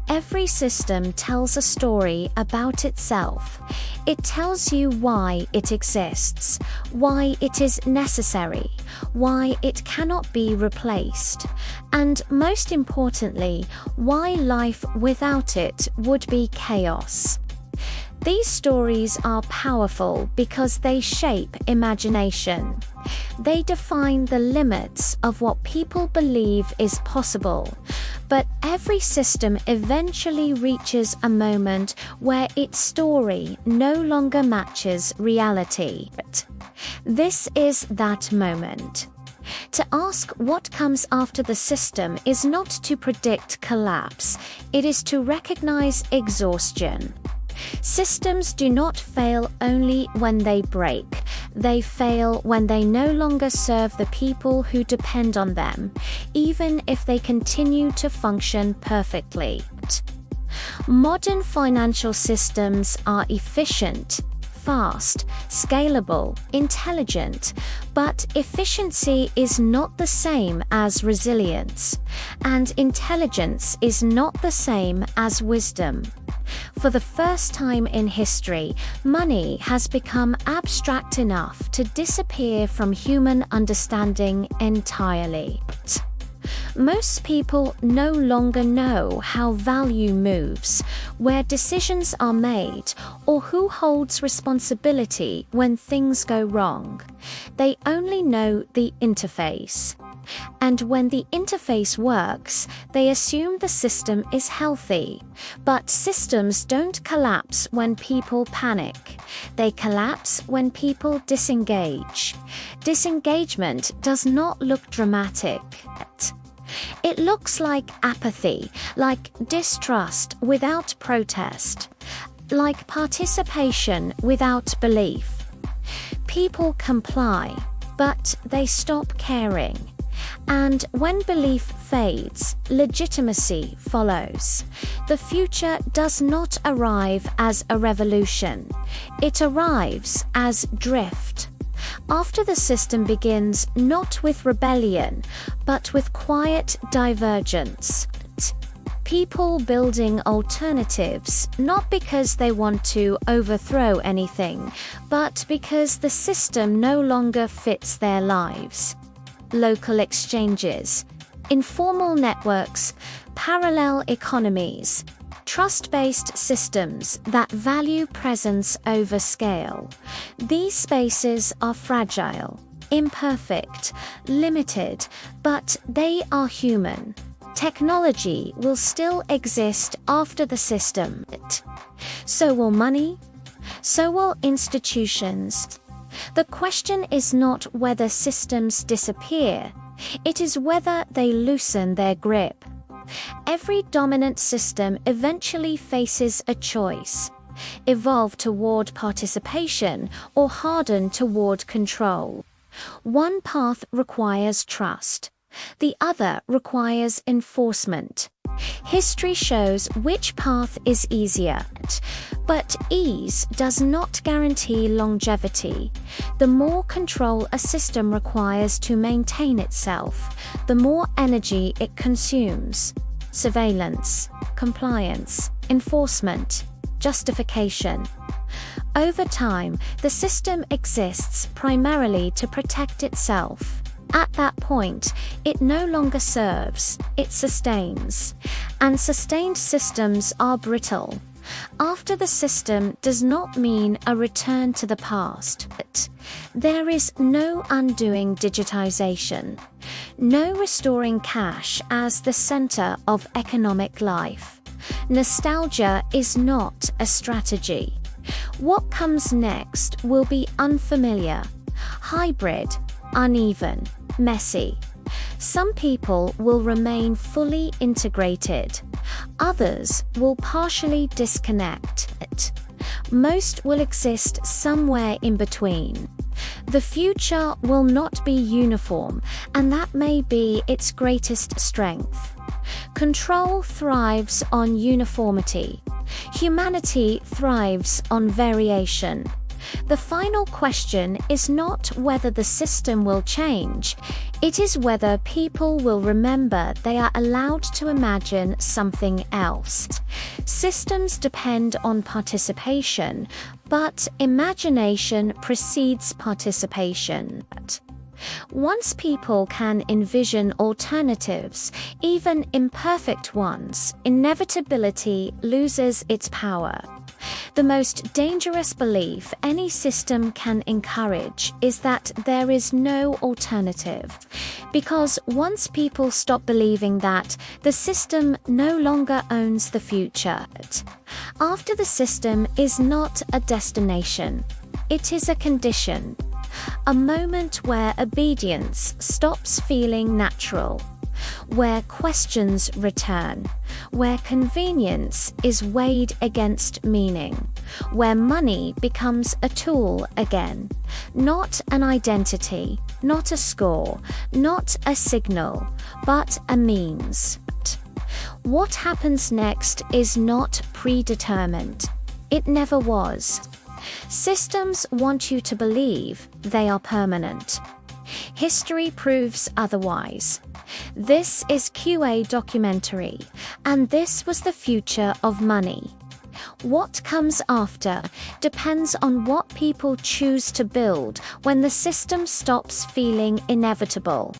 Every system tells a story about itself. It tells you why it exists, why it is necessary, why it cannot be replaced, and most importantly, why life without it would be chaos. These stories are powerful because they shape imagination. They define the limits of what people believe is possible. But every system eventually reaches a moment where its story no longer matches reality. This is that moment. To ask what comes after the system is not to predict collapse, it is to recognize exhaustion. Systems do not fail only when they break. They fail when they no longer serve the people who depend on them, even if they continue to function perfectly. Modern financial systems are efficient, fast, scalable, intelligent, but efficiency is not the same as resilience, and intelligence is not the same as wisdom. For the first time in history, money has become abstract enough to disappear from human understanding entirely. Most people no longer know how value moves, where decisions are made, or who holds responsibility when things go wrong. They only know the interface. And when the interface works, they assume the system is healthy. But systems don't collapse when people panic. They collapse when people disengage. Disengagement does not look dramatic. It looks like apathy, like distrust without protest, like participation without belief. People comply, but they stop caring. And when belief fades, legitimacy follows. The future does not arrive as a revolution. It arrives as drift. After the system begins not with rebellion, but with quiet divergence. People building alternatives, not because they want to overthrow anything, but because the system no longer fits their lives. Local exchanges, informal networks, parallel economies, trust-based systems that value presence over scale. These spaces are fragile, imperfect, limited, but they are human. Technology will still exist after the system. So will money. So will institutions. The question is not whether systems disappear, it is whether they loosen their grip. Every dominant system eventually faces a choice: evolve toward participation or harden toward control. One path requires trust, the other requires enforcement. History shows which path is easier, but ease does not guarantee longevity. The more control a system requires to maintain itself, the more energy it consumes. Surveillance, compliance, enforcement, justification. Over time, the system exists primarily to protect itself. At that point, it no longer serves, it sustains. And sustained systems are brittle. After the system does not mean a return to the past. There is no undoing digitization, no restoring cash as the center of economic life. Nostalgia is not a strategy. What comes next will be unfamiliar, hybrid, uneven, messy. Some people will remain fully integrated. Others will partially disconnect. Most will exist somewhere in between. The future will not be uniform, and that may be its greatest strength. Control thrives on uniformity. Humanity thrives on variation. The final question is not whether the system will change, it is whether people will remember they are allowed to imagine something else. Systems depend on participation, but imagination precedes participation. Once people can envision alternatives, even imperfect ones, inevitability loses its power. The most dangerous belief any system can encourage is that there is no alternative. Because once people stop believing that, the system no longer owns the future. After the system is not a destination, it is a condition. A moment where obedience stops feeling natural, where questions return, where convenience is weighed against meaning, where money becomes a tool again, not an identity, not a score, not a signal, but a means. What happens next is not predetermined. It never was. Systems want you to believe they are permanent. History proves otherwise. This is Kiyo Documentary, and this was the future of money. What comes after depends on what people choose to build when the system stops feeling inevitable.